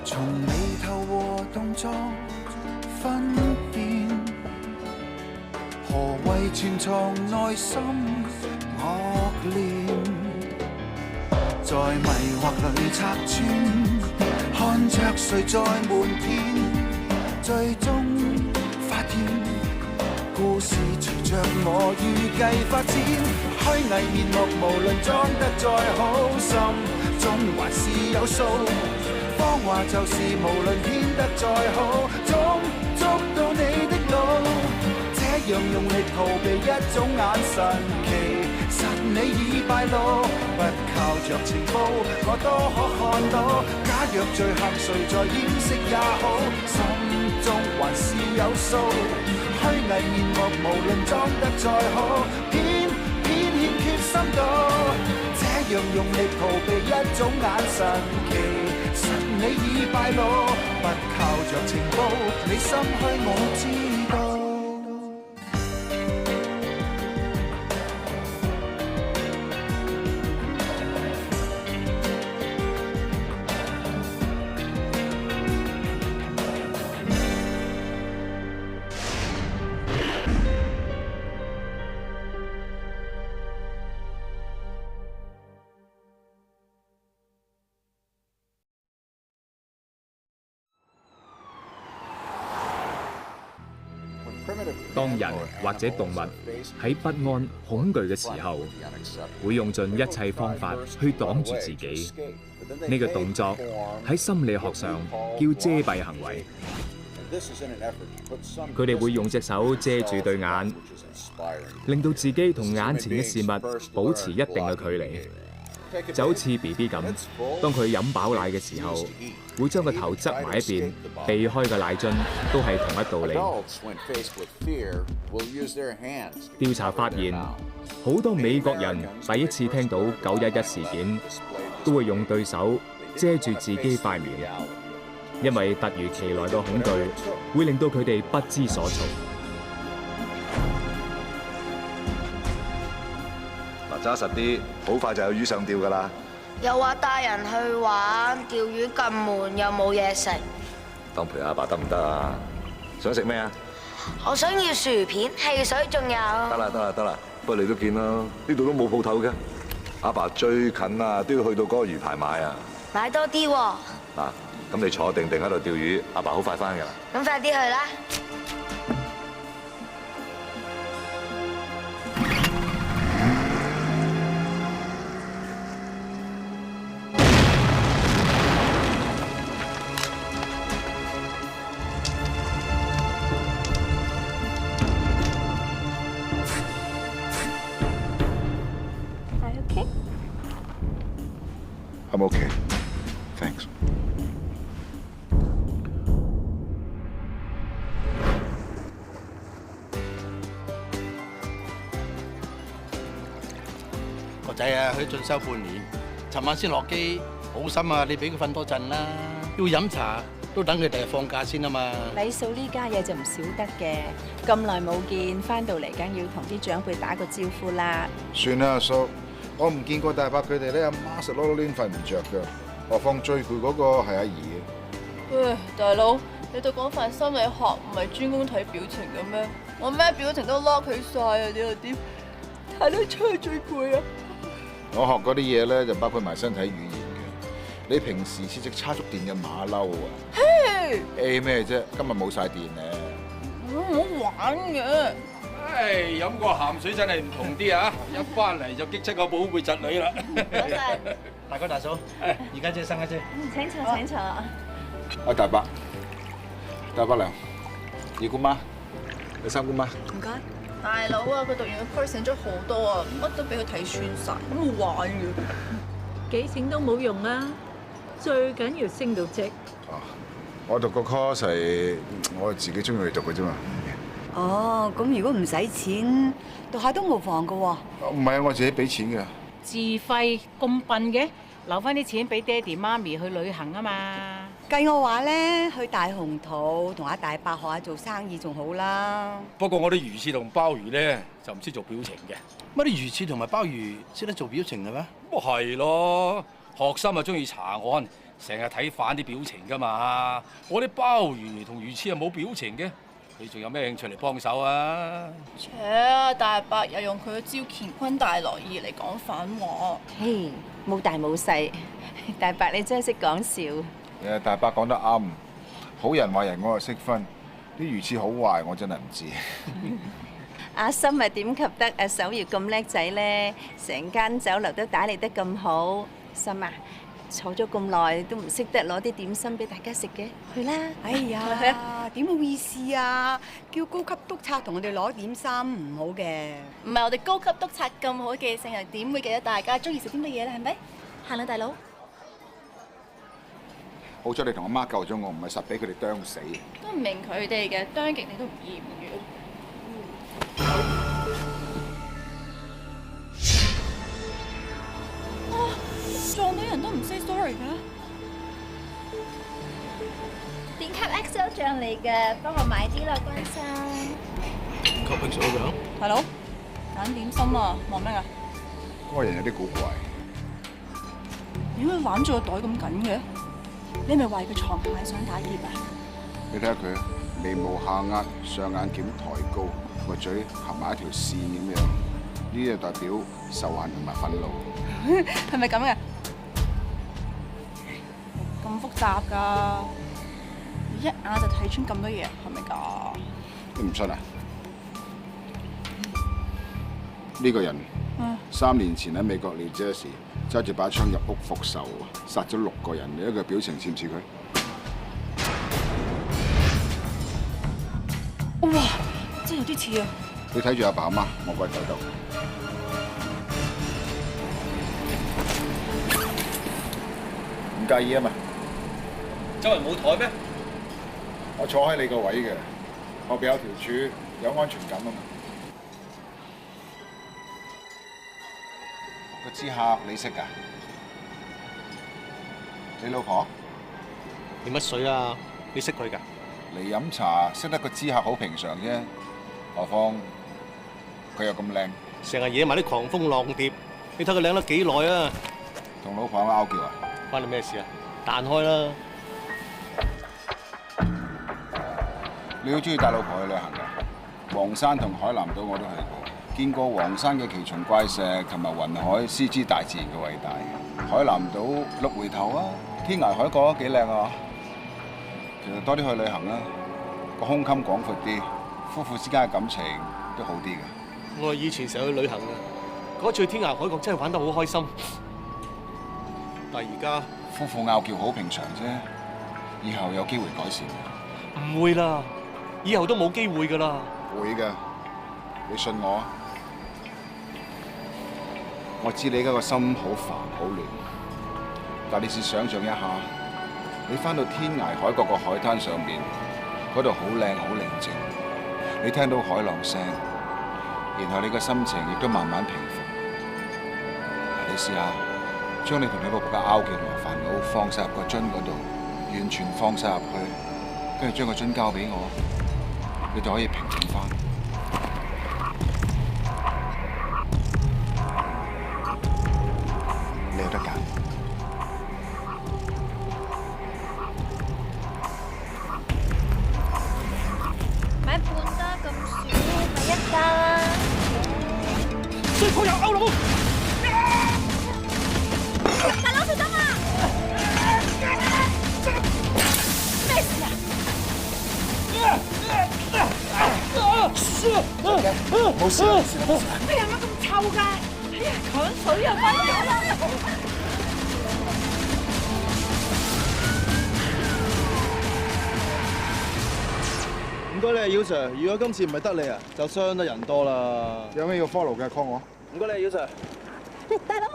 從眉頭和動作分辨，何謂潛藏內心惡念，在迷惑裏拆穿，看着誰在瞞騙，最終發現故事隨着我預計發展，虛偽面目無論裝得再好，心中還是有數。謊話就是無論編得再好，總捉到你的路。這樣用力逃避一種眼神，其實你已敗露。不靠着情報，我多可看到。假若罪行誰在掩飾也好，心中還是有數。虛偽面目無論裝得再好，偏欠缺深度。這樣用力逃避一種眼神，其實你已敗露。不靠着情報，你心虛我知道。當人或者動物喺不安、恐懼嘅時候，會用盡一切方法去擋住自己。呢個動作喺心理學上叫遮蔽行為。佢哋會用隻手遮住對眼，令到自己同眼前嘅事物保持一定嘅距離。就好似 BB 咁，當佢飲飽奶嘅時候，會將個頭側埋一邊，避開個奶樽，都係同一道理。調查發現，好多美國人第一次聽到911事件，都會用對手遮住自己塊面，因為突如其來嘅恐懼會令到佢哋不知所措。揸實啲，好快就有魚上釣㗎啦！又話帶人去玩釣魚咁悶，又冇嘢食。當陪阿爸得唔得啊？想食咩啊？我想要薯片、汽水，仲有。得啦，不過你都見啦，呢度都冇鋪頭嘅。阿爸最近啊，都要去到嗰個魚排買啊。買多啲喎。嗱，咁你坐定喺度釣魚，阿爸好快翻㗎啦。咁快啲去啦！I'm okay. Thanks. 個仔啊，去進修半年，尋晚先落機，好心啊！你俾佢瞓多陣啦。要飲茶都等佢第日放假先啊嘛。禮數呢家嘢就唔少得嘅，咁耐冇見，翻到嚟梗要同啲長輩打個招呼啦。算啦，阿叔。我唔見過大伯佢哋咧，阿媽實攞到攣瞓唔着㗎，何況最攰嗰個係阿姨。喂，大佬，你讀嗰份心理學唔係專攻睇表情嘅咩？我咩表情都 lock 起晒啊！你又點睇得出係最攰啊？我學嗰啲嘢咧就包括埋身體語言嘅。你平時似隻叉足電嘅馬騮啊？嘿！咩啫？今日冇晒電咧。我玩嘅。唉，飲過鹹水真係唔同啲啊！一翻嚟就激出個寶貝侄女啦。早晨，大哥大嫂，二家姐、三家姐，請坐，請坐。阿大伯娘，二姑媽，第三姑媽。唔該。大佬啊，佢讀完個 course 醒咗好多啊，乜都俾佢睇穿晒，咁好玩嘅。幾錢都冇用啊，最緊要升到職。我讀個 course 係我自己中意去讀嘅啫嘛。哦，咁如果唔使錢，讀下都無妨㗎喎。唔係啊，我自己俾錢嘅。自費咁笨嘅，留翻啲錢俾爹哋媽咪去旅行啊嘛。計我話咧，去大雄圖同阿大伯學下做生意仲好啦。不過我啲魚翅同鮑魚咧就唔識做表情嘅。乜啲魚翅同埋鮑魚識得做表情嘅咩？咁係咯，學生啊中意查案，成日睇反啲表情噶嘛。我啲鮑魚同魚翅啊冇表情嘅，你仲有咩興趣嚟幫手啊？切，大伯又用佢嘅招乾坤大挪移嚟講反話。嘿，冇大冇細，大伯你真係識講笑。誒，大伯講得啱，好人壞人我又識分，啲魚翅好壞我真係唔知。阿心咪點及得阿守業咁叻仔咧？成間酒樓都打理得咁好。心啊，坐咗咁耐都唔識得攞啲點心俾大家食嘅，去啦！哎呀，點好意思啊？叫高級督察同我哋攞點心唔好嘅。唔係我哋高級督察咁好記性，又點會記得大家中意食啲乜嘢咧？係咪？行啦，大佬。好彩你同阿媽救咗我，唔係實俾佢哋啄死。都唔明佢哋嘅，啄極你都唔厭嘅。撞到人都唔 say sorry 㗎？點級 XO 醬嚟嘅，幫我買啲啦，關生。吸 XO 醬？大佬，揀點心啊，望咩啊？嗰個人有啲古怪。點解攬住個袋咁緊嘅？你係咪為佢床下想打劫啊？你睇下佢，眉毛下壓，上眼瞼抬高，個嘴合埋一條線咁樣，呢就代表仇恨同埋憤怒。係咪咁嘅？咁複雜㗎？你一眼就睇穿咁多嘢，係咪㗎？你唔信啊？呢個人3年前喺美國紐約時揸住把槍入屋復仇，殺咗6個人。你一個表情似唔似佢？哇！真係有啲似啊！你睇住阿爸阿媽，我過去睇到。唔介意啊嘛？周圍冇台咩？我坐喺你個位嘅，後邊有條柱，有安全感啊嘛。個知客你識㗎？你老婆？你乜水啊？你識佢㗎？嚟飲茶識得個知客好平常啫，何況佢又咁靚，成日惹埋啲狂蜂浪蝶，你睇佢靚得幾耐啊？同老婆有拗撬啊？關你咩事啊？彈開啦！你好中意帶老婆去旅行㗎？黃山同海南島我都去過，見過黃山嘅奇松怪石同埋雲海獅子大自然嘅偉大。海南島鹿回頭啊，天涯海角都幾靚啊！其實多啲去旅行啦，個胸襟廣闊啲，夫婦之間嘅感情都好啲嘅。我以前成日去旅行嘅，嗰次去天涯海角真係玩得好開心。但係而家夫婦拗撬好平常啫，以後有機會改善。唔會啦，以後都冇機會㗎啦。會㗎，你信我啊！我知你而家個心好煩好亂，但你試想像一下，你返到天涯海角個海灘上面，嗰度好靚好寧靜，你聽到海浪聲，然後你個心情亦都慢慢平復。你試下將你同你老婆嘅拗撬同埋煩惱放晒入個樽嗰度，完全放晒入去，跟住將個樽交俾我，你就可以平靜返。你有得揀。買半打咁少，買1打啦。對方有勾佬！大佬小心啊！咩事啊？冇事，冇事，冇事。咩人乜咁臭㗎？哎呀，搶水又翻咗啦！唔該你啊，姚 Sir。如果今次唔係得你啊，就傷得人多啦。有咩要 follow 嘅 call 我。唔該你啊，姚 Sir。大佬，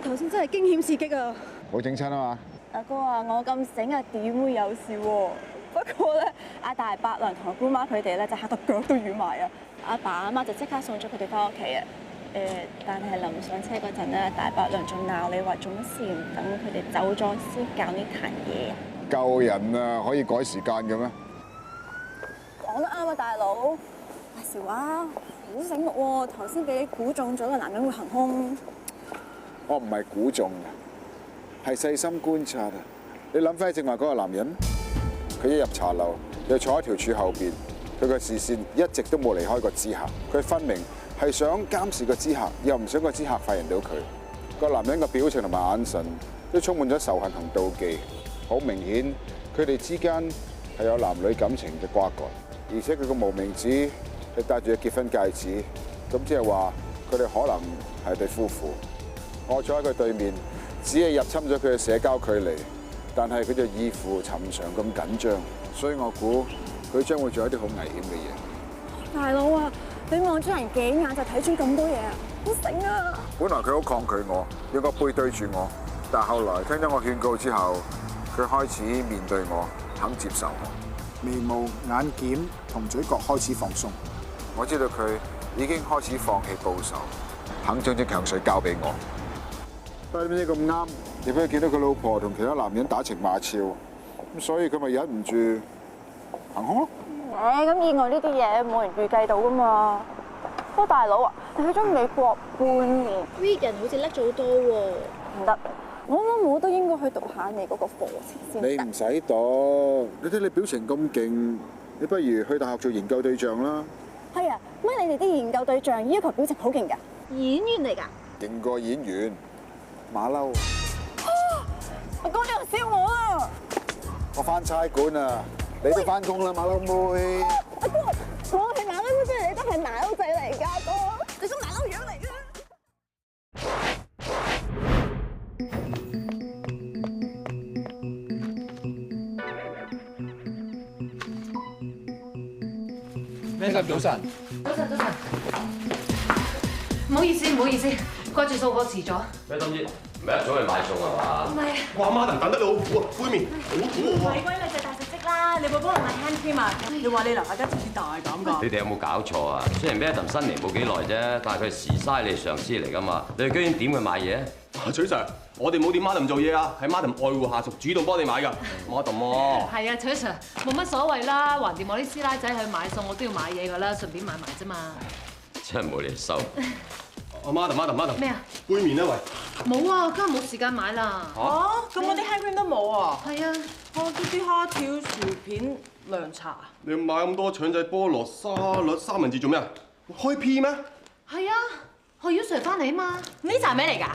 頭先真係驚險刺激啊！冇整親啊嘛？阿哥啊，我咁醒啊，點會有事喎？不過咧，阿大伯娘同阿姑媽佢哋咧就嚇到腳都軟埋啊！阿爸阿媽就即刻送咗佢哋翻屋企啊！但係臨上車嗰陣咧，大伯娘仲鬧你話做乜事唔等佢哋走咗先教呢壇嘢啊！救人啊，可以改時間嘅咩？講得啱啊，大佬。阿韶啊，好醒目喎！頭先俾你估中咗個男人會行兇。我唔係估中嘅，係細心觀察啊！你諗翻正話嗰個男人，佢一入茶樓又坐喺條柱後邊，佢個視線一直都冇離開過知客。佢分明係想監視個知客，又唔想個知客發現到佢。個男人嘅表情同埋眼神都充滿咗仇恨同妒忌，好明顯佢哋之間係有男女感情嘅瓜葛。而且佢個無名指係戴住嘅結婚戒指，咁即係話佢哋可能係對夫婦。我坐喺佢對面，只係入侵咗佢嘅社交距離，但係佢就異乎尋常咁緊張，所以我估佢將會做一啲好危險嘅嘢。大佬啊，你望咗人幾眼就睇穿咁多嘢啊，好醒啊！本來佢好抗拒我，要個背對住我，但後來聽咗我勸告之後，佢開始面對我，肯接受我。眉毛、眼瞼同嘴角開始放鬆，我知道佢已經開始放棄報仇，肯將啲強水交俾我。但係點知咁啱，亦俾佢見到佢老婆同其他男人打情罵俏，咁所以佢咪忍唔住行兇咯。咁意外呢啲嘢冇人預計到噶嘛。不過大佬啊，你去咗美國半年 ，Vegan 好似叻咗好多喎。唔得，我諗我都應該去讀下你嗰個課程先得。你唔使讀，你睇你表情咁勁，你不如去大學做研究對象啦。係啊，乜你哋啲研究對象要求表情好勁㗎？演員嚟㗎？勁過演員，馬騮。阿哥你又笑我啊！我返差館啊，你都返工啦，馬騮妹。阿哥，我係馬騮妹，即係你都係馬騮仔嚟㗎，阿哥，你種馬騮樣嚟㗎。咩咁早晨？早晨。唔好意思，掛住數課遲咗。咩東姨？唔係一早去買餸係嘛？唔係。我阿媽等得你好苦啊，杯麵好苦喎。鬼你隻大食積啦，你會幫我買 hand cream 啊？你話你樓下間超市大減㗎？你哋有冇搞錯啊？雖然 Madam 新嚟冇幾耐啫，但係佢時嘥你上司嚟㗎嘛，你哋居然點佢買嘢？徐 Sir，我哋冇點 Madam 做嘢啊，係 Madam 愛護下屬主動幫你買㗎，Madam 喎。係啊，徐 Sir，冇乜所謂啦，橫掂我啲師奶仔去買餸，我都要買嘢㗎啦，順便買埋啫嘛。真係冇你收。Madam，咩啊？杯麵咧喂。冇啊，今日冇時間買啦。咁我啲 hand cream 都冇啊？係啊。我啲蝦條、薯片、涼茶。你買咁多腸仔、菠蘿、沙律、三文治做咩啊？開 P 咩？係啊，何耀 Sir 翻嚟啊嘛。呢扎咩嚟㗎？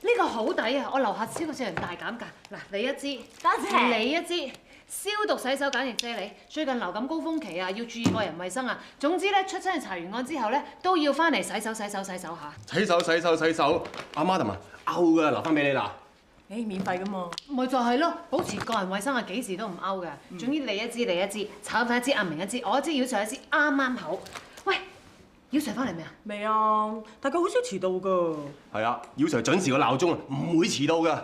呢個好抵啊！我樓下超級市場大減價，嗱，你一支，多謝你一支。消毒洗手簡易啫喱，最近流感高峰期啊，要注意個人衞生啊。總之咧，出親去查完案之後咧，都要翻嚟洗手下。洗手，阿 Madam 啊，勾㗎，留翻俾你啦。免費㗎嘛。咪就係咯，保持個人衞生啊，幾時都唔勾嘅。總之你一支，炒粉一支，阿明一支，我一支，耀 Sir 一支，啱啱好。喂，耀 Sir 翻嚟未啊？未啊，但佢好少遲到㗎。係啊，耀 Sir 準時個鬧鐘啊，唔會遲到㗎。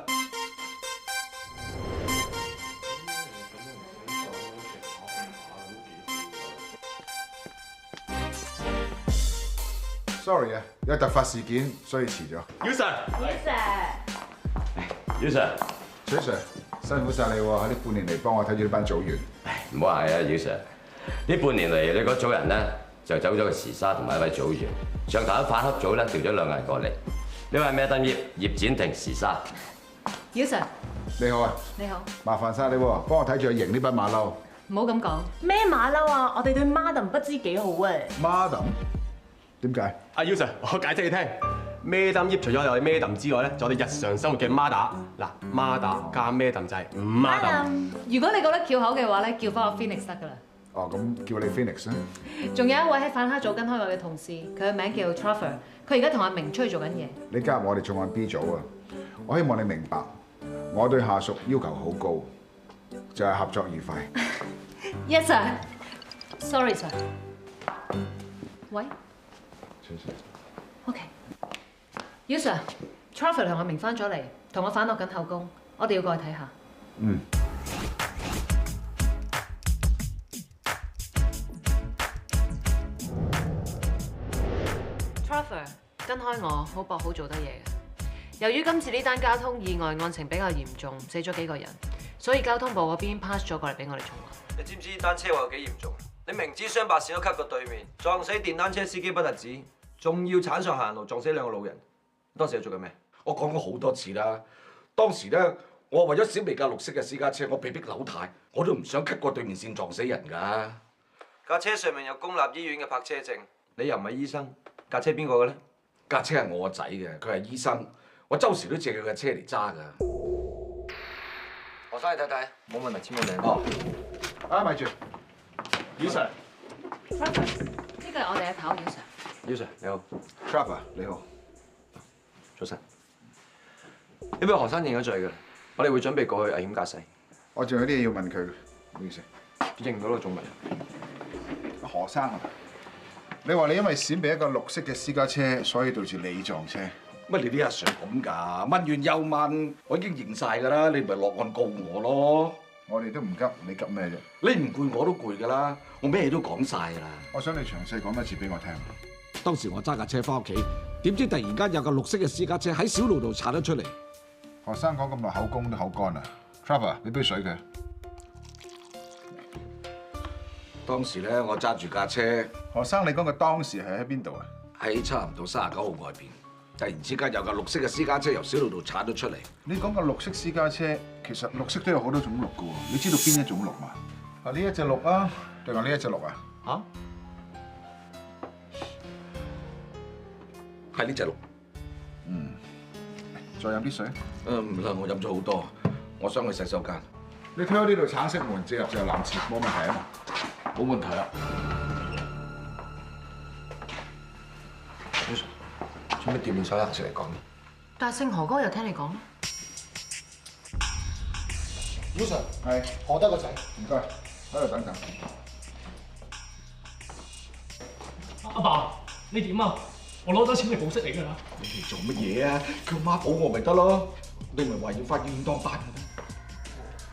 Sorry 啊，有突發事件，所以遲咗。耀 Sir，耀 Sir，徐 Sir，辛苦晒你喎！喺呢半年嚟幫我睇住呢班組員。唔好話係啊，耀 Sir。呢半年嚟，你嗰組人咧就走咗個時沙同埋一位組員，上頭喺反黑組咧調咗2人過嚟。呢位咩燈葉展婷時沙。耀 Sir，你好啊。你好。麻煩晒你喎，幫我睇住佢贏呢班馬騮。唔好咁講。咩馬騮啊？我哋對 Madam 不知幾好啊。Madam？點解？阿耀 Sir，我解釋你聽。Madam 葉除咗有 Madam 之外咧，仲有我哋日常生活嘅 Madam。嗱，Madam 加 Madam 就係Madam。如果你覺得翹口嘅話咧，叫翻我 Phoenix 得㗎啦。哦，咁叫你 Phoenix 啦。仲有一位喺反黑組跟開我嘅同事，佢嘅名叫 Trevor， 佢而家同阿明出去做緊嘢。你加入我哋重案 B 組啊！我希望你明白，我對下屬要求好高，就係合作愉快。Yes sir。Sorry sir。喂。OK。耀 Sir，Trevor 同阿明翻咗嚟，同我反落緊後宮，我哋要過去睇下。嗯。Trevor，開我，好搏好做得嘢嘅。由於今次呢單交通意外案情比較嚴重，死咗幾個人，所以交通部嗰邊 pass 咗過嚟俾我哋重案。你知唔知單車禍有幾嚴重？你明知雙白線都 cut 過對面，撞死電單車司機不特止，仲要鏟上行人路撞死2個老人。當時你做緊咩？我講過好多次啦。當時咧，我為咗閃避架綠色嘅私家車，我被逼扭軚，我都唔想 cut 過對面線撞死人㗎。架車上面有公立醫院嘅泊車證，你又唔係醫生，架車邊個嘅咧？架車係我個仔嘅，佢係醫生，我周時都借佢嘅車嚟揸㗎。何生你睇睇，冇問題，簽個名。哦，啊咪住，姚 Sir， 呢個係我哋嘅頭，姚 Sir。姚 Sir 你好 Trevor 你好，早晨。因為何生認咗罪㗎，我哋會準備過去危險駕駛。我仲有啲嘢要問佢，唔好意思。認唔到個中文。何生啊，你話你因為閃避一個綠色嘅私家車，所以導致你撞車。乜你啲阿 Sir 咁㗎？問完又問，我已經認晒㗎啦，你咪落案告我咯。我哋都唔急，你急咩啫？你唔攰我都攰㗎啦，我咩嘢都講晒㗎啦。我想你詳細講一次俾我聽。當時我揸架車翻屋企，點知突然間有個綠色嘅私家車喺小路度鏟咗出嚟。何生講咁耐口供都口乾啦 ，Trevor 俾杯水佢。當時咧，我揸住架車。何生，你講嘅當時係喺邊度啊？喺差唔多39號外邊，突然之間有架綠色嘅私家車由小路度鏟咗出嚟。你講嘅綠色私家車，其實綠色都有好多種綠㗎喎，你知道邊一種綠嘛？啊，呢一隻綠啊，定係呢一隻綠啊？嚇？係呢隻綠。嗯。再飲啲水。唔啦，我飲咗好多，我想去洗手間。你睇下呢度橙色門，直入就男廁，冇問題啊嘛？冇問題啊。做咩掉面手黑字嚟講？但係姓何嗰個又聽你講。姚 Sir 係何德個仔，唔該，喺度等等。阿爸，你點啊？我攞咗錢嚟保釋你㗎啦。你哋做乜嘢啊？叫媽保我咪得咯。你唔係話要返醫院當班嘅咩？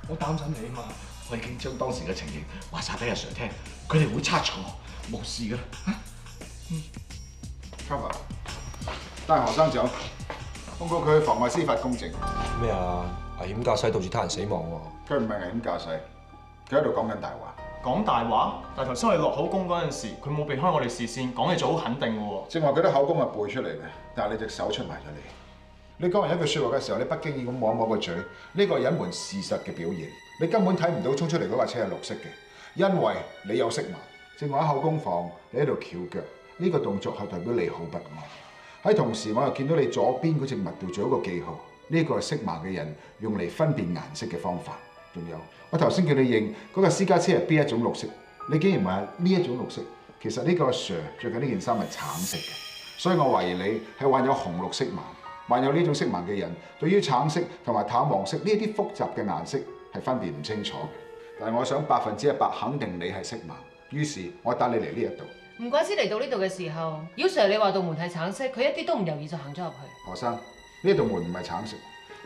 我擔心你啊嘛。我已經將當時嘅情形話晒俾阿 Sir 聽，佢哋會測錯，冇事㗎啦。Trevor 帶何生走，控告佢妨礙司法公正。咩啊？危險駕駛導致他人死亡喎。佢唔係危險駕駛，佢喺度講緊大話。講大話？但係頭先我哋落口供嗰陣時，佢冇避開我哋視線，講嘢做好肯定嘅喎。正話佢啲口供係背出嚟嘅，但係你隻手出埋咗嚟。你講完一句説話嘅時候，你不經意咁摸一摸個嘴，呢個係隱瞞事實嘅表現。你根本睇唔到衝出嚟嗰架車係綠色嘅，因為你有色盲。正話喺口供房，你喺度翹腳，呢個動作係代表你好不安。喺同時，我又見到你左邊嗰隻襪度做一個記號，呢個係色盲嘅人用嚟分辨顏色嘅方法。仲有，我頭先叫你認嗰架私家車係邊一種綠色，你竟然話呢一種綠色，其實呢個 Sir 着緊呢件衫係橙色嘅，所以我懷疑你係患有紅綠色盲。患有呢種色盲嘅人，對於橙色同埋淡黃色呢一啲複雜嘅顏色係分辨唔清楚嘅。但係我想100%肯定你係色盲，於是我帶你嚟呢一度。唔怪之嚟到呢度嘅時候，姚 Sir 你話道門係橙色，佢一啲都唔猶豫就行咗入去。何生，呢道門唔係橙色，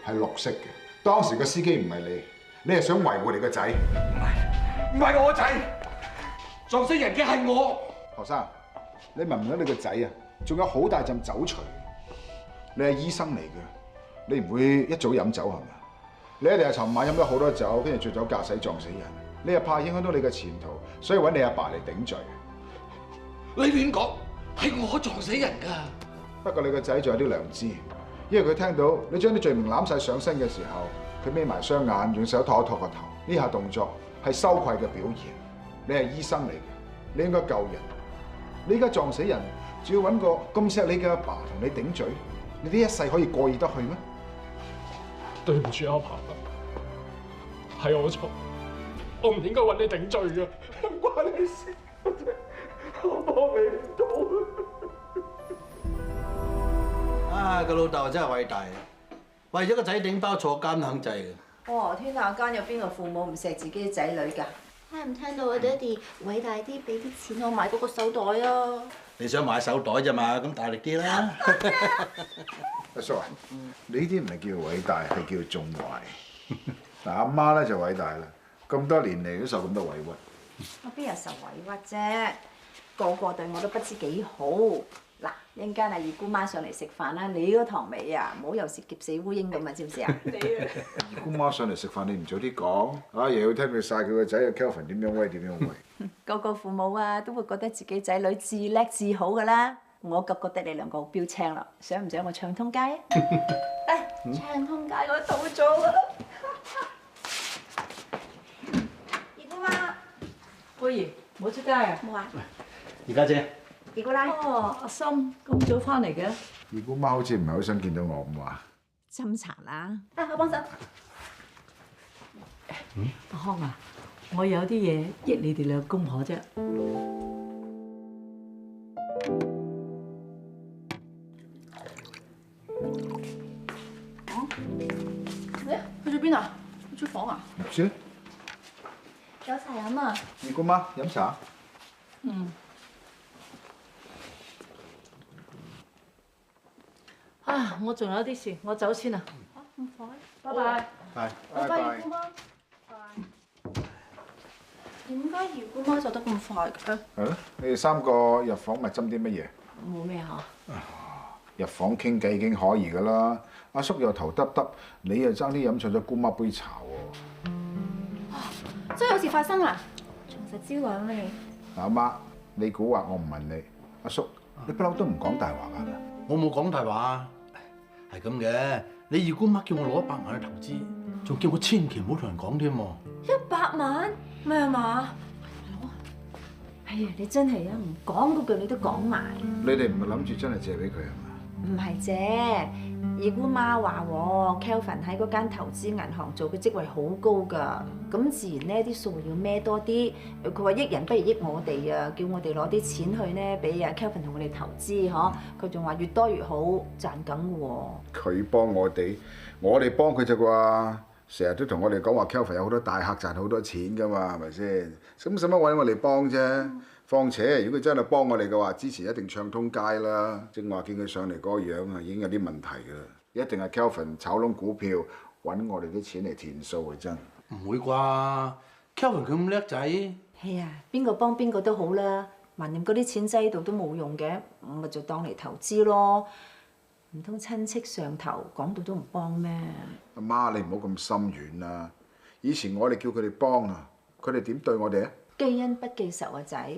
係綠色嘅。當時個司機唔係你，你係想維護你個仔。唔係我仔，撞死人嘅係我。何生，你聞唔到你個仔啊？仲有好大陣酒除。你係醫生嚟嘅，你唔會一早飲酒係咪？你一定係尋晚飲咗好多酒，跟住醉酒駕駛撞死人。你又怕影響到你嘅前途，所以揾你阿爸嚟頂罪。你亂講，係我撞死人㗎。不過你個仔仲有啲良知，因為佢聽到你將啲罪名攬晒上身嘅時候，佢眯埋雙眼，用手托一托個頭。呢下動作係羞愧嘅表現。你係醫生嚟嘅，你應該救人。你而家撞死人，仲要揾個咁錫你嘅阿爸同你頂罪。你呢一世可以過意得去咩？對唔住阿爸，係我錯，我唔應該揾你頂罪嘅，唔關你事，我幫你唔到。啊，個老豆真係偉大啊！為咗個仔頂包坐監肯制嘅。哇！天下間有邊個父母唔錫自己仔女㗎？聽唔聽到啊，爹哋？偉大啲，俾啲錢我買嗰個手袋啊！你想買手袋啫嘛，咁大力啲啦。阿叔啊，你呢啲唔係叫偉大，係叫縱壞。嗱，阿媽咧就偉大啦，咁多年嚟都受咁多委屈。我邊日受委屈啫？個個對我都不知幾好。嗱，一陣間阿二姑媽上嚟食飯啦，你嗰堂尾啊，唔好又是劫死烏蠅咁啊，知唔知啊？二姑媽上嚟食飯，你唔早啲講，啊又要聽佢晒佢個仔阿 Kelvin 點樣威點樣威。個個父母啊都會覺得自己仔女至叻至好噶啦，我就覺得你兩個好標青啦，想唔想我暢通街啊？嚟，暢通街我到咗啦！二姑媽，貝兒冇出街啊？冇啊。二家姐，二姑奶。哦，阿心咁早翻嚟嘅？二姑媽好似唔係好想見到我咁話。斟茶啦。啊，我幫手。阿康啊，我有啲嘢益你哋兩公婆啫。去咗邊啊？去廚房啊？唔知。有茶飲啊！二姑媽飲茶。嗯。啊，我仲有啲事，我走先啦。咁快？拜拜。係。拜拜，二姑媽。點解二姑媽走得咁快嘅？係咯，你哋三個入房咪斟啲乜嘢？冇咩嚇。入房傾偈已經可以㗎啦。阿叔又頭耷耷，你又爭啲飲錯咗姑媽杯茶喎。真係有事發生啊！從實招來咩你？嗱，阿媽，你估話我唔問你，阿叔，你不嬲都唔講大話㗎。我冇講大話，係咁嘅。你二姑媽叫我攞100萬去投資，仲叫我千祈唔好同人講添喎。100萬？咩啊嘛？哎呀，你真係啊，唔講嗰句你都講埋。你哋唔係諗住真係借俾佢係嘛？唔係啫，二姑媽話喎 ，Kelvin 喺嗰間投資銀行做嘅職位好高㗎，咁自然呢啲數要孭多啲。佢話益人不如益我哋啊，叫我哋攞啲錢去呢俾阿 Kelvin 同我哋投資嗬。佢仲話越多越好，賺緊喎。佢幫我哋幫佢咋啩？成日都同我哋講話 Kelvin 有好多大客賺好多錢㗎嘛，係咪先？咁使乜揾我哋幫啫？況且，如果佢真係幫我哋嘅話，之前一定暢通街啦。正話見佢上嚟嗰個樣啊，已經有啲問題㗎啦。一定係 Kelvin 炒窿股票揾我哋啲錢嚟填數嘅真。唔會啩 ？Kelvin 佢咁叻仔。係啊，邊個幫邊個都好啦。橫掂嗰啲錢擠喺度都冇用嘅，咪就當嚟投資咯。唔通親戚上頭講到都唔幫咩？阿媽，你唔好咁心軟啦。以前我哋叫佢哋幫啊，佢哋點對我哋啊？記恩不記仇啊仔！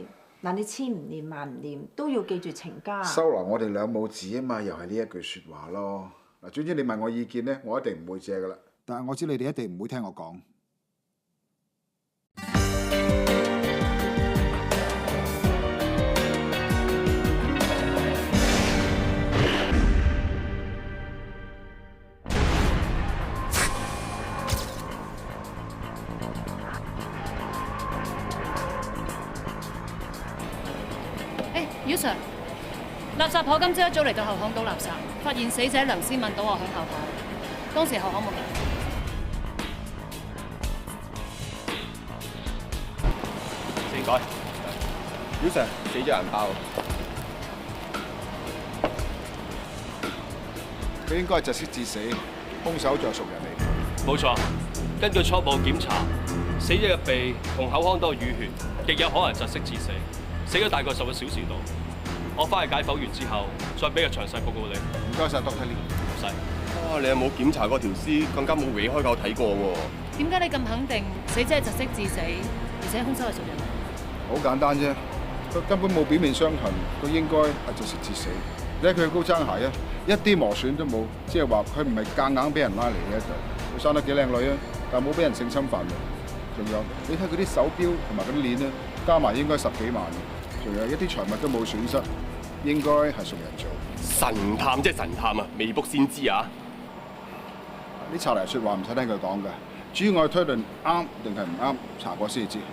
嗱，你千唔念萬唔念，都要記住情家。收留我哋兩母子啊嘛，又係呢一句説話咯。嗱，總之你問我意見咧，我一定唔會借噶啦。但係我知你哋一定唔會聽我講。姚 Sir， 垃圾婆今朝一早嚟到後巷倒垃圾，發現死者梁思敏倒卧響後巷，當時後巷冇人。4改，姚 Sir， 死者人爆，佢應該係窒息致死，兇手就係熟人嚟。冇錯，根據初步檢查，死者嘅鼻同口腔都有淤血，極有可能窒息致死。死咗大概10個小時度，我翻去解剖完之後，再俾個詳細報告你。唔該晒 Dr. Lee。唔使。啊，你有冇檢查過條屍？更加冇搲開夠睇過喎。點解你咁肯定死者係窒息致死，而且兇手係熟人？好簡單啫，佢根本冇表面傷痕，佢應該係窒息致死。你睇佢高踭鞋啊，一啲磨損都冇，即係話佢唔係夾硬俾人拉嚟嘅一度。佢生得幾靚女啊，但係冇俾人性侵犯喎。仲有，你睇佢啲手錶同埋嗰啲鏈咧，加埋應該10幾萬。仲有一啲財物都冇損失，應該係熟人做。神探即係神探啊，未卜先知啊！啲查嚟説話唔使聽佢講嘅，主要我推論啱定係唔啱，查過先至知。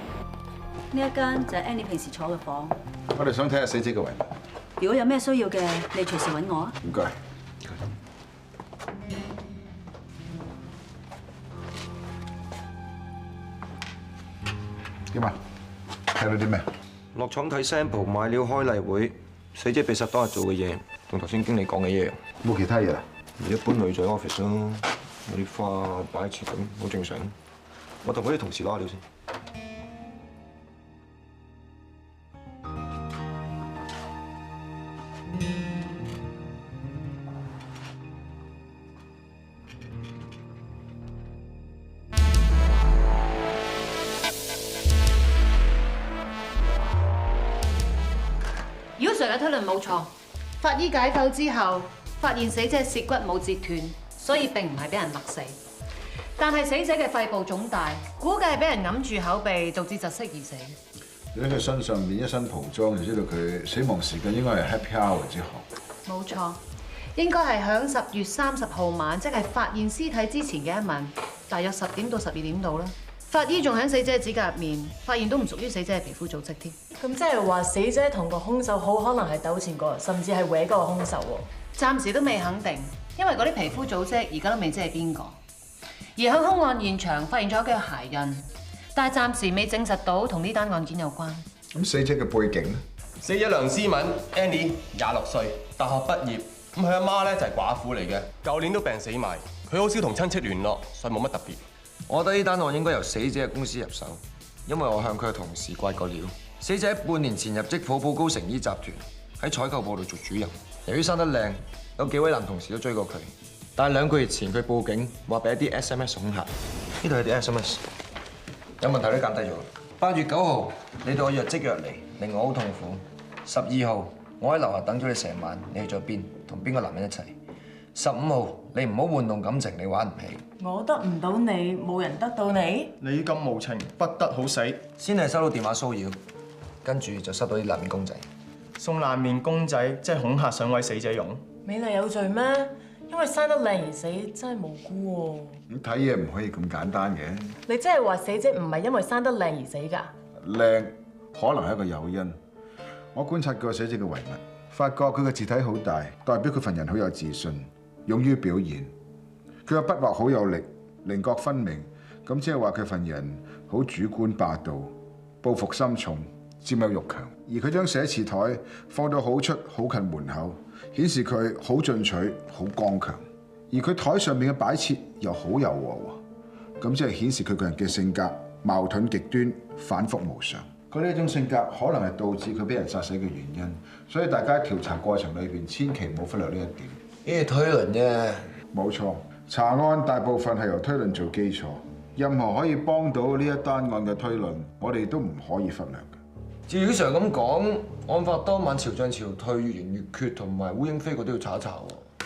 呢一間就係 Annie 平時坐嘅房。我哋想睇下死者嘅遺物。如果有咩需要嘅，你隨時揾我啊。唔該。點啊？睇到啲咩？落廠睇 sample 買料開例會，死者被殺當日做嘅嘢，同頭先經理講嘅一樣。冇其他嘢啦？一般女仔 office 咯，有啲花擺設咁，好正常。我同嗰啲同事攞下料先。妖 Sir 嘅推論冇錯，法醫解剖之後發現死者舌骨冇折斷，所以並唔係俾人勒死。但係死者嘅肺部腫大，估計係俾人揞住口鼻，導致窒息而死。你喺佢身上面一身袍裝，就知道佢死亡時間應該係 happy hour 之後。冇錯，應該係響10月30號晚，即係發現屍體之前嘅一晚，大約10點到12點度啦。法醫仲喺死者嘅指甲入面發現都唔屬於死者嘅皮膚組織添。咁即係話死者同個兇手好可能係糾纏過，甚至係搲嗰個兇手喎。暫時都未肯定，因為嗰啲皮膚組織而家都未知係邊個。而喺兇案現場發現咗幾個鞋印，但係暫時未證實到同呢單案件有關。咁死者嘅背景咧？死者梁思敏 Annie 26歲，大學畢業。咁佢阿媽咧就係寡婦嚟嘅，舊年都病死埋。佢好少同親戚聯絡，所以冇乜特別。我覺得呢單案應該由死者嘅公司入手，因為我向佢嘅同事刮過料。死者半年前入職普寶高成衣集團，喺採購部度做主任。由於生得靚，有幾位男同事都追過佢。但係2個月前佢報警，話俾一啲 SMS 恐嚇。呢度有啲 SMS， 有問題都減低咗。8月9號，你對我若即若離，令我好痛苦。12號，我喺樓下等咗你成晚，你去咗邊？同邊個男人一齊？15號，你唔好玩弄感情，你玩唔起。我得唔到你，冇人得到你。你咁無情，不得好死。先係收到電話騷擾，跟住就收到啲爛面公仔。送爛面公仔，即係恐嚇上位死者用。美麗有罪咩？因為生得靚而死，真係無辜喎。咁睇嘢唔可以咁簡單嘅。你即係話死者唔係因為生得靚而死㗎？靚可能係一個誘因。我觀察過死者嘅遺物，發覺佢嘅字體好大，代表佢份人好有自信，勇於表現。佢嘅筆畫好有力，稜角分明，咁即係話佢份人好主觀霸道，報復心重，佔有欲強。而佢將寫詞台放到好出好近門口，顯示佢好進取、好剛強。而佢台上面嘅擺設又好柔和喎，咁即係顯示佢個人嘅性格矛盾極端、反覆無常。佢呢一種性格可能係導致佢俾人殺死嘅原因，所以大家喺調查過程裏邊千祈唔好忽略呢一點。呢個推論啫，冇錯。查案大部分係由推論做基礎，任何可以幫到呢一單案嘅推論，我哋都唔可以忽略嘅。照妖 Sir 咁講，案發當晚潮漲潮退、月圓月缺同埋烏蠅飛嗰都要查一查喎。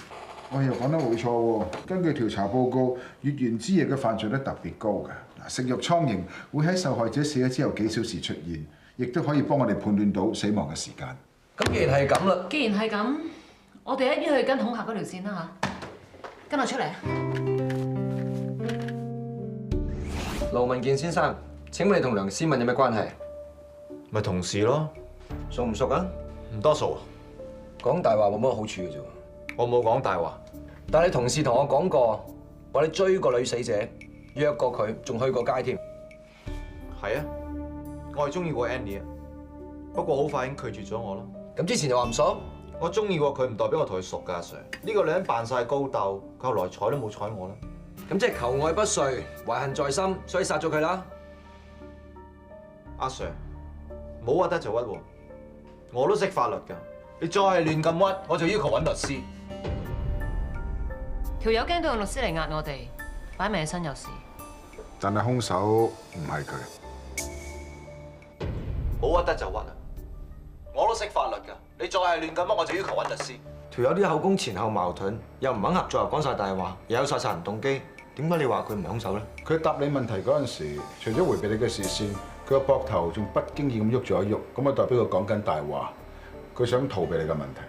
我又講得冇錯喎。根據調查報告，月圓之夜嘅犯罪率特別高嘅。食肉蒼蠅會喺受害者死咗之後幾小時出現，亦都可以幫我哋判斷到死亡嘅時間。咁既然係咁啦，既然係咁，我哋一於去跟恐嚇嗰條線啦嚇。跟我出嚟啊！盧文健先生，請問你同梁思敏有咩關係？咪同事咯。熟唔熟啊？唔多熟啊。講大話冇乜好處嘅啫。我冇講大話。但係你同事同我講過，話你追過女死者，約過佢，仲去過街添。係啊，我係中意過 Annie 啊，不過好快已經拒絕咗我咯。咁之前又話唔熟？我中意過佢唔代表我同佢熟㗎，阿 Sir。呢個女人扮晒高竇，佢後來睬都冇睬我啦。咁即係求愛不遂，懷恨在心，所以殺咗佢啦。阿 Sir，冇屈得就屈喎，我都識法律㗎。你再係亂咁屈，我就要求揾律師。條友驚到用律師嚟壓我哋，擺明係身有事。但係兇手唔係佢。冇屈得就屈啊！我都識法律㗎。你再係亂咁屈，我就要求揾律師。條友啲口供前後矛盾，又唔肯合作，又講晒大話，又有晒殺人動機，點解你話佢唔係兇手咧？佢答你問題嗰陣時，除咗迴避你嘅視線，佢個膊頭仲不經意咁喐咗一喐，咁啊代表佢講緊大話，佢想逃避你嘅問題。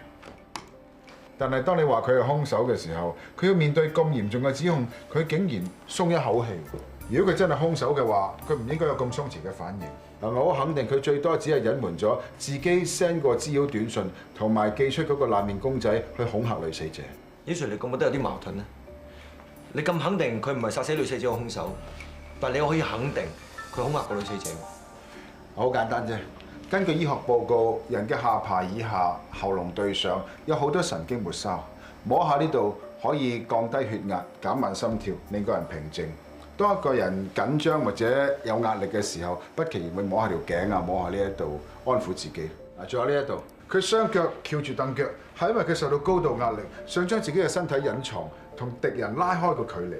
但係當你話佢係兇手嘅時候，佢要面對咁嚴重嘅指控，佢竟然鬆一口氣。如果佢真係兇手嘅話，佢唔應該有咁鬆弛嘅反應。嗱，我肯定佢最多只係隱瞞咗自己 send 過滋擾短信，同埋寄出嗰個爛面公仔去恐嚇女死者。妖 Sir，你覺唔覺得有啲矛盾呢？你咁肯定佢唔係殺死女死者嘅兇手，但係你可以肯定佢恐嚇過女死者。好簡單啫。根據醫學報告，人嘅下巴以下、喉嚨對上有好多神經末梢，摸下呢度可以降低血壓、減慢心跳，令個人平靜。當一個人緊張或者有壓力嘅時候，不其然會摸下條頸啊，摸下呢一度安撫自己。嗱，仲有呢一度，佢雙腳翹住凳腳，係因為佢受到高度壓力，想將自己嘅身體隱藏，同敵人拉開個距離。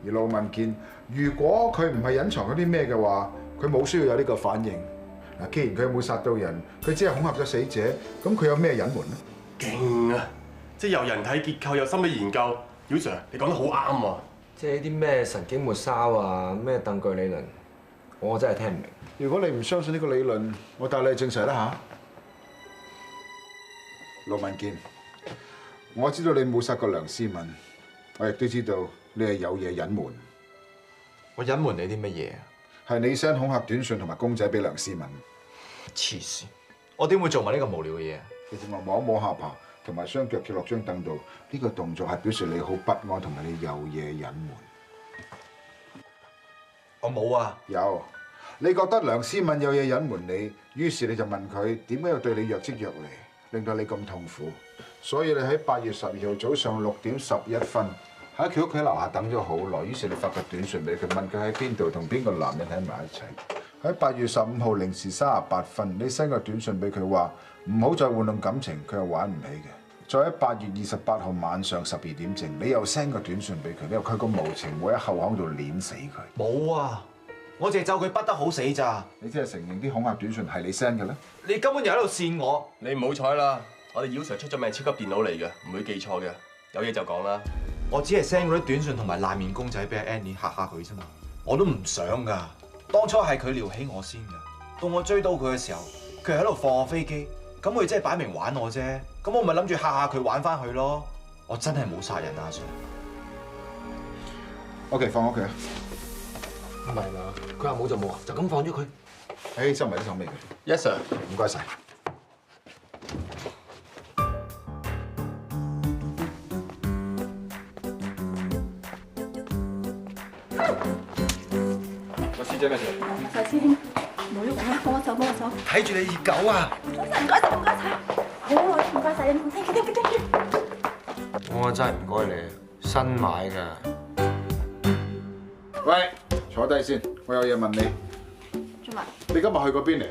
而盧文健，如果佢唔係隱藏嗰啲咩嘅話，佢冇需要有呢個反應。嗱，既然佢冇殺到人，佢只係恐嚇咗死者，咁佢有咩隱瞞咧？勁啊！即係由人體結構有心理研究，姚 Sir 你講得好啱喎。即係啲咩神經末梢啊，咩鄧據理論，我真係聽唔明。如果你唔相信呢個理論，我帶你去證實啦嚇。盧文健，我知道你冇殺過梁思敏，我亦都知道你係有嘢隱瞞。我隱瞞你啲乜嘢啊？係你 send 恐嚇短信同埋公仔俾梁思敏。黐線！我點會做埋呢個無聊嘅嘢啊？其實我摸下巴，同埋雙腳跳落張凳度，呢個動作係表示你好不安，同埋你有嘢隱瞞。我冇啊！有，你覺得梁思敏有嘢隱瞞你，於是你就問佢點解要對你若即若離，令到你咁痛苦。所以你喺8月12號早上6點11分喺佢屋企樓下等咗好耐，於是你發個短信俾佢，問佢喺邊度同邊個男人喺埋一齊。喺8月15號0時38分，你 send 個短信俾佢話唔好再玩弄感情，佢又玩唔起嘅。再喺8月28號晚上12點正，你又 send 個短信俾佢，你又佢咁無情，會喺後巷度碾死佢。冇啊！我淨係咒佢不得好死咋。你真係承認啲恐嚇短信係你 send 嘅咧？你根本就喺度煽我。你唔好彩啦，我哋姚 Sir 出咗名超級電腦嚟嘅，唔會記錯嘅。有嘢就講啦。我只係 send 嗰啲短信同埋爛面公仔俾阿 Annie 嚇下佢啫嘛。我都唔想㗎。當初係佢撩起我先㗎。到我追到佢嘅時候，佢喺度放我飛機，咁佢真係擺明玩我啫。咁我咪諗住嚇下佢玩翻佢咯。我真係冇殺人啊，阿 Sir。OK， 放屋企啊！唔係嘛？佢話冇就冇啊，就咁放咗佢。誒，收埋啲手尾佢。Yes sir，唔該晒。個師姐咩事？細師兄，唔好喐我啦，幫我手，幫我手。睇住你熱狗啊！唔該晒，唔該晒。好，唔該晒你，thank you。我真係唔該你，新買㗎。喂，坐低先，我有嘢問你。做乜？你今日去過邊嚟？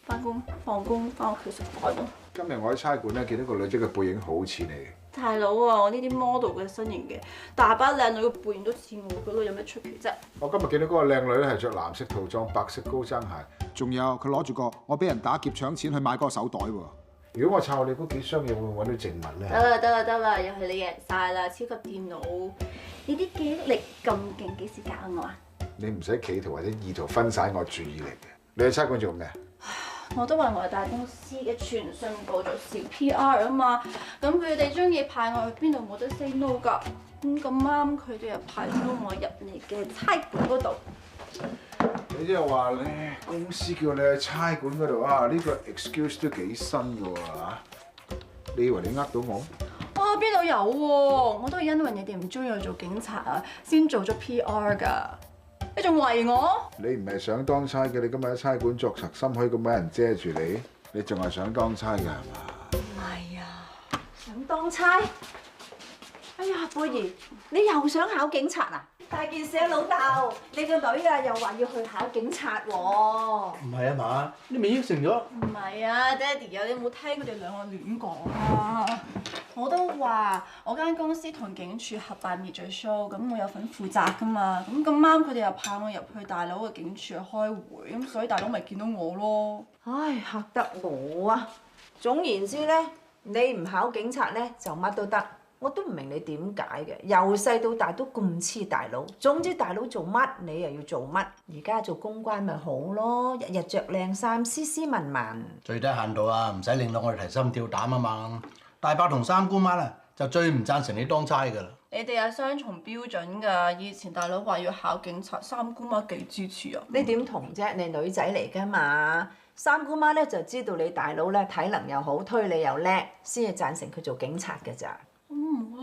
翻工、放工、翻屋企食飯咯。今日我喺差館咧見到個女仔嘅背影好似你。大佬啊，我呢啲 model 嘅身形嘅，大把靚女嘅背影都似我嘅咯，有咩出奇啫？我今日見到嗰個靚女咧係着藍色套裝、白色高踭鞋，仲有佢攞住個我俾人打劫搶錢去買嗰個手袋喎。如果我抄你嗰幾箱嘢，會唔會揾到證物咧？得啦，又係你贏晒啦！超級電腦，你啲記憶力咁勁，幾時教我啊？你唔使企圖或者意圖分散我注意力嘅。你喺差館做咩？我都話我係大公司嘅傳訊部做小 PR 啊嘛，咁佢哋中意派我去邊度冇得 say no 㗎。咁啱佢哋又派咗我入嚟嘅差館嗰度。你即係話咧，公司叫你去差館嗰度啊？呢個 excuse 都幾新㗎喎嚇！你以為你呃到我？哇！邊度有喎？我都係因為你哋唔中意我做警察啊，先做咗 PR 㗎。你仲圍我？你唔係想當差嘅，你今日喺差館作賊心虛咁揾人遮住你，你仲係想當差嘅係嘛？唔係啊，想當差？哎呀，貝兒，你又想考警察啊？大件事啊，老豆！你個女啊又話要去考警察喎。唔係啊嘛，你咪應承咗？唔係啊，爹哋啊，你有冇聽佢哋兩個亂講啊？我都話我間公司同警署合辦滅罪 show， 咁我有份負責噶嘛。咁啱佢哋又派我入去大佬嘅警署去開會，咁所以大佬咪見到我咯。唉，嚇得我啊！總言之咧，你唔考警察咧就乜都得。我都唔明你點解嘅，由細到大都咁黐大佬。總之大佬做乜，你又要做乜。而家做公關咪好咯，日日着靚衫，斯斯文文。最低限度啊，唔使令到我哋提心吊膽啊嘛。大伯同三姑媽啊，就最唔贊成你當差㗎啦。你哋有雙重標準㗎。以前大佬話要考警察，三姑媽幾支持啊？你點同啫？你女仔嚟㗎嘛。三姑媽咧就知道你大佬咧體能又好，推理又叻，先至贊成佢做警察㗎咋。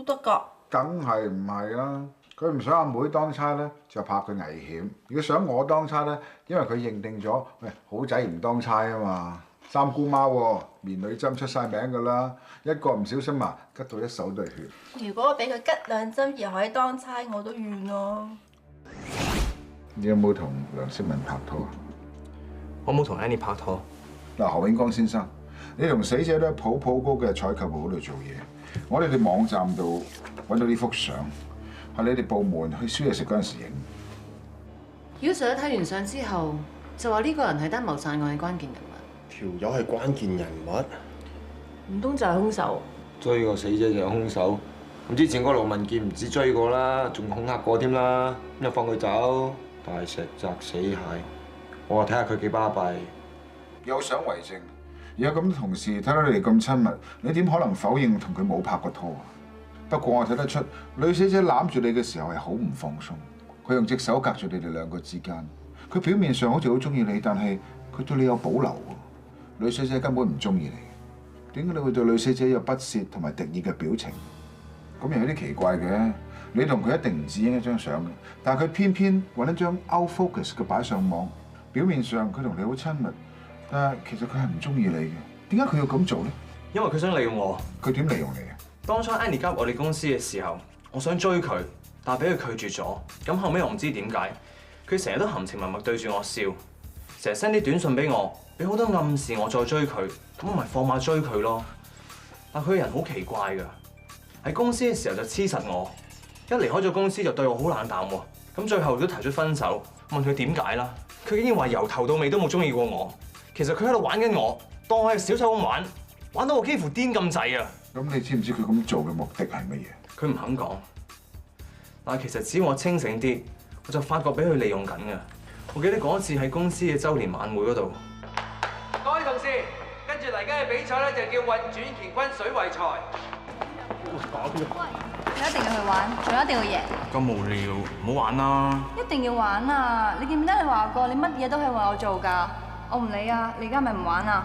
都得㗎，梗係唔係啦？佢唔想阿妹當差咧，就怕佢危險；如果想我當差咧，因為佢認定咗，喂，好仔唔當差啊嘛。三姑媽喎，棉女針出晒名㗎啦，一個唔小心啊，吉到一手都係血。如果我俾佢吉兩針而可以當差，我都願咯。你有冇同梁思文拍拖啊？我冇同 Annie 拍拖。嗱，何永光先生，你同死者都喺普普高嘅採購部嗰度做嘢。我哋喺網站度揾到呢幅相，係你哋部門去宵夜食嗰陣時影。姚 Sir 睇完相之後，就話呢個人係單謀殺案嘅關鍵人物。條友係關鍵人物，唔通就係兇手？追個死者就係兇手。咁之前嗰盧文健唔止追過啦，仲恐嚇過添啦，咁又放佢走，大石砸死蟹。我話睇下佢幾巴閉。有相為證，有咁多同事睇到你哋咁親密，你點可能否認同佢冇拍過拖啊？不過我睇得出，女死者攬住你嘅時候係好唔放鬆，佢用隻手隔住你哋兩個之間。佢表面上好似好中意你，但係佢對你有保留喎。女死者根本唔中意你，點解你會對女死者有不屑同埋敵意嘅表情？咁又有啲奇怪嘅。你同佢一定唔止影一張相嘅，但係佢偏偏揾一張 out focus 嘅擺上網。表面上佢同你好親密，但係其實佢係唔中意你嘅。點解佢要咁做咧？因為佢想利用我。佢點利用你啊？當初 Annie 加入我哋公司嘅時候，我想追佢，但係俾佢拒絕咗。咁後尾我唔知點解，佢成日都含情脈脈對住我笑，成日 send 啲短信俾我，俾好多暗示我再追佢，咁我咪放馬追佢咯。但佢個人好奇怪㗎，喺公司嘅時候就黐實我，一離開咗公司就對我好冷淡喎。咁最後都提出分手，問佢點解啦，佢竟然話由頭到尾都冇中意過我。其實佢喺度玩緊我，當我係小丑咁玩，玩到我幾乎癲咁滯啊！咁你知唔知佢咁做嘅目的係乜嘢？佢唔肯講，但係其實只要我清醒啲，我就發覺俾佢利用緊嘅。我記得嗰次喺公司嘅週年晚會嗰度，各位同事，跟住嚟緊嘅比賽咧就叫運轉乾坤水位賽。你一定要去玩，仲一定要贏。咁無聊，唔好玩啦！一定要玩啊！你記唔記得你話過，你乜嘢都係為我做㗎？我唔理啊！你而家咪唔玩啊！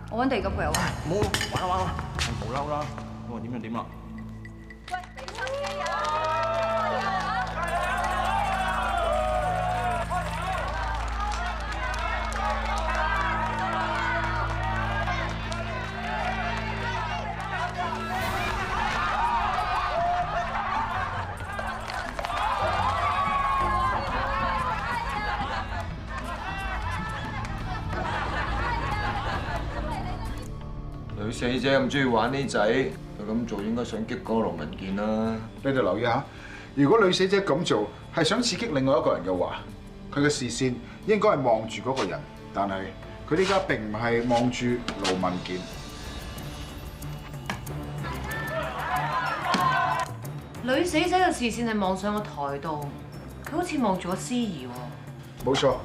我揾第二個陪我玩。唔好玩啦！唔好嬲啦！我話點就點啦。女死者咁中意玩呢仔，佢咁做應該想激嗰個盧文健啦。你哋留意下，如果女死者咁做係想刺激另外一個人嘅話，佢嘅視線應該係望住嗰個人，但係佢呢家並唔係望住盧文健。女死者嘅視線係望上個台度，佢好似望住個司儀喎。冇錯，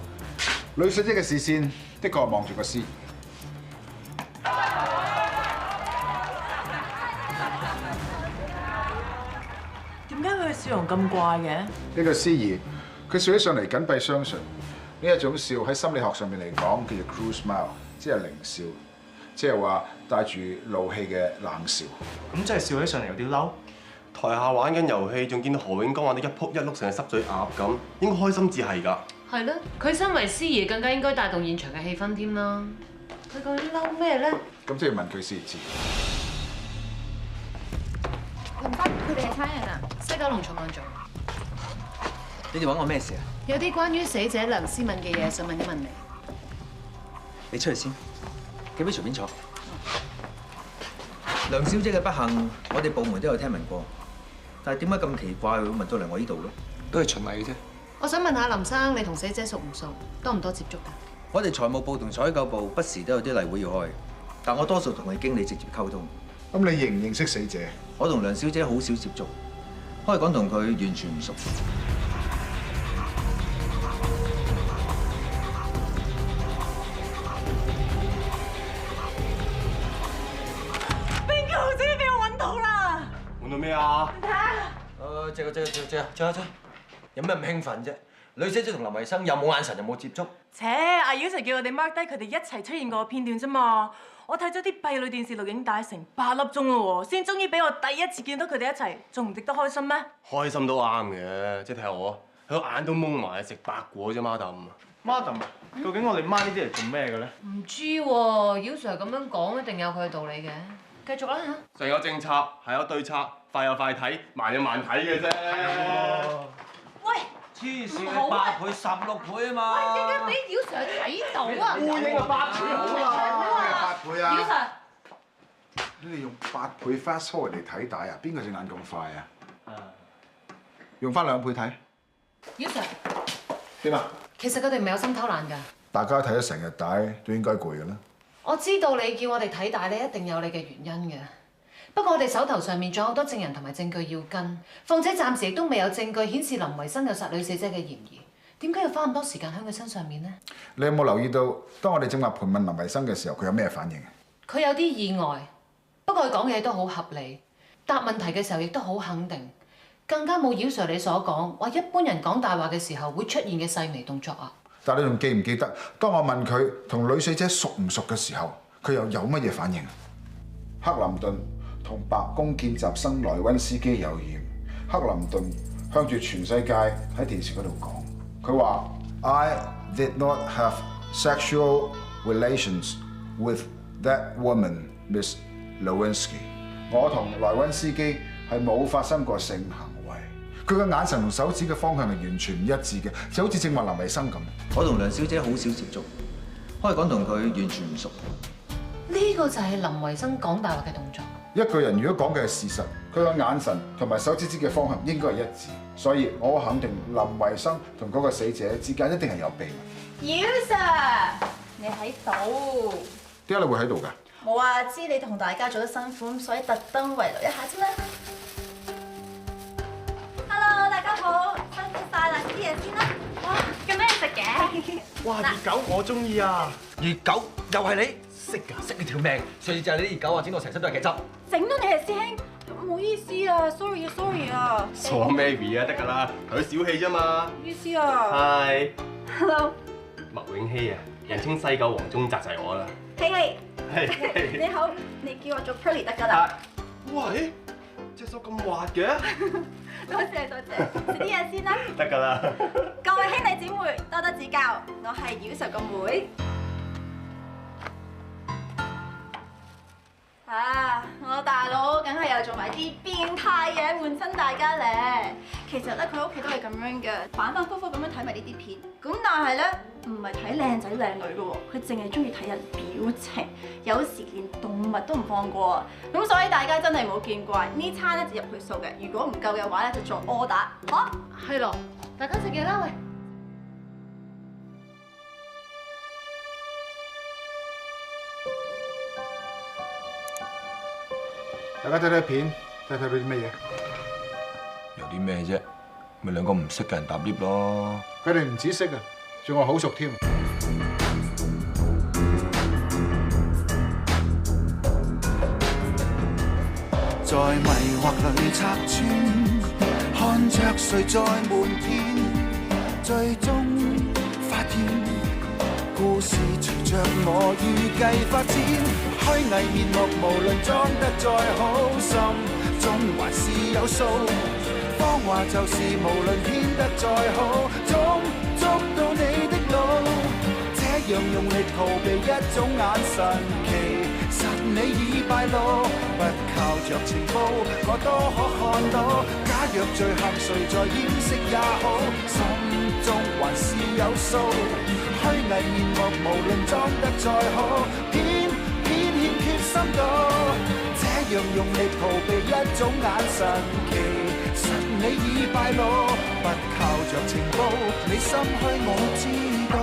女死者嘅視線的確係望住個司儀。點解佢嘅笑容咁怪嘅？呢個司儀，佢笑起上嚟緊閉雙唇，呢一種笑喺心理學上面嚟講叫做 cruel smile， 即係獰笑，即係話帶住怒氣嘅冷笑。咁即係笑起上嚟有啲嬲。台下玩緊遊戲，仲見到何永剛玩到一仆一碌成隻濕嘴鴨咁，應該開心至係㗎。係咯，佢身為司儀更加應該帶動現場嘅氣氛添啦。佢究竟嬲咩咧？咁即係問佢先知。林伯，佢哋係差人啊！西九龍重案組。你哋揾我咩事啊？有啲關於死者梁思敏嘅嘢想問一問你。你出去先，幾位隨便坐。梁小姐嘅不幸，我哋部門都有聽聞過，但係點解咁奇怪會問到嚟我呢度咧？都係循例嘅啫。我想問下林生，你同死者熟唔熟？多唔多接觸㗎？我哋財務部同採購部不時都有啲例會要開，但我多數同佢經理直接溝通。咁你認唔認識死者？我同梁小姐好少接觸，可以講同佢完全唔熟。邊個終於俾我揾到啦！揾到咩啊？借有咩咁興奮啫？女死者同林慧生又冇眼神又冇接觸。阿妖就叫我哋 mark 低佢哋一齊出現過嘅片段啫嘛。我睇咗啲閉路電視錄影帶成8粒鐘咯喎，先終於俾我第一次見到佢哋一齊，仲唔值得開心咩？開心都啱嘅，即係睇下我，佢個眼都蒙埋，食白果啫，Madam。Madam 啊，究竟我哋孖呢啲嚟做咩嘅咧？唔知喎，妖 Sir 咁樣講一定有佢嘅道理嘅。繼續啦嚇。成個政策係有對策，快有快睇，慢有慢睇嘅啫。喂！黐線嘅8倍16倍啊嘛！喂，點解俾妖 Sir 睇到啊？烏蠅啊8倍好啦，8倍啊！妖 Sir，你哋用8倍 fast forward 嚟睇帶啊？邊個隻眼咁快啊？用翻2倍睇。妖 Sir，點啊？其實佢哋唔係有心偷懶㗎。大家睇咗成日帶都應該攰嘅啦。我知道你叫我哋睇大咧，一定有你嘅原因嘅。不過我哋手頭上面仲有好多證人同埋證據要跟，況且暫時亦都未有證據顯示林維新有殺女死者嘅嫌疑。點解要花咁多時間喺佢身上面呢？你有冇留意到，當我哋正話盤問林維新嘅時候，佢有咩反應？佢有啲意外，不過佢講嘢都好合理，答問題嘅時候亦都好肯定，更加冇姚 Sir 你所講話一般人講大話嘅時候會出現嘅細微動作啊！但你仲記唔記得，當我問佢同女死者熟唔熟嘅時候，佢又有乜嘢反應？克林頓同白宮見習生萊溫斯基有染。克林頓向住全世界喺電視嗰度講，佢話 I did not have sexual relations with that woman, Miss Lewinsky。我同萊溫斯基係冇發生過性行為。佢嘅眼神同手指嘅方向係完全唔一致嘅，就好似正話林維生咁。我同梁小姐好少接觸，可以講同佢完全唔熟。呢個就係林維生講大話嘅動作。一個人如果講嘅係事實，佢嘅眼神同埋手指指嘅方向應該係一致，所以我肯定林維生同嗰個死者之間一定係有秘密。姚 Sir， 你喺度？點解你會喺度㗎？冇啊，知你同大家做得辛苦，所以特登遺留一下啫嘛。Hello， 大家好，辛苦晒啦，啲嘢先啦。哇，咁咩食嘅？哇，熱狗我中意啊！熱狗又係你，識㗎，識你條命。上次就係你啲熱狗啊，整到成身都係茄汁。整到你係師兄，唔好意思啊 ，sorry 啊。傻 Mary 啊，得㗎啦，佢小氣啫嘛。唔好意思啊。係。 Hello。麥永熙啊，人稱西九黃宗澤就係我啦。嘿嘿。係。你好，你叫我做 Pearly 得㗎啦。喂，隻手咁滑嘅。多謝，食啲嘢先啦。得㗎啦。各位兄弟姊妹，多多指教，我係姚 Sir 個妹。我大佬梗係又做埋啲變態嘢換親大家咧。其實咧，佢屋企都係咁樣嘅，反反覆覆咁樣睇埋呢啲片。咁但係咧，唔係睇靚仔靚女嘅喎，佢淨係中意睇人表情，有時連動物都唔放過啊。咁所以大家真係冇見怪，呢餐咧就入去數嘅。如果唔夠嘅話咧，就做 order。好，係咯，大家食嘢啦喂。大家睇睇片，睇到啲乜嘢？有啲咩啫？咪兩個唔識嘅人搭 lift 咯。佢哋唔止識啊，仲話好熟添。在迷惑裏拆穿，看着誰在瞞騙，最終發現故事隨着我預計發展。虛偽面目無論裝得再好，心中還是有數。謊話就是無論編得再好，總捉到你的路。這樣用力逃避一種眼神，其實你已敗露。不靠着情報，我都可看到。假若罪行誰在掩飾也好，心中還是有數。虛偽面目無論裝得再好，偏欠缺深度。這樣用力逃避一種眼神，其實你已敗露。不靠着情報，你心虛我知道。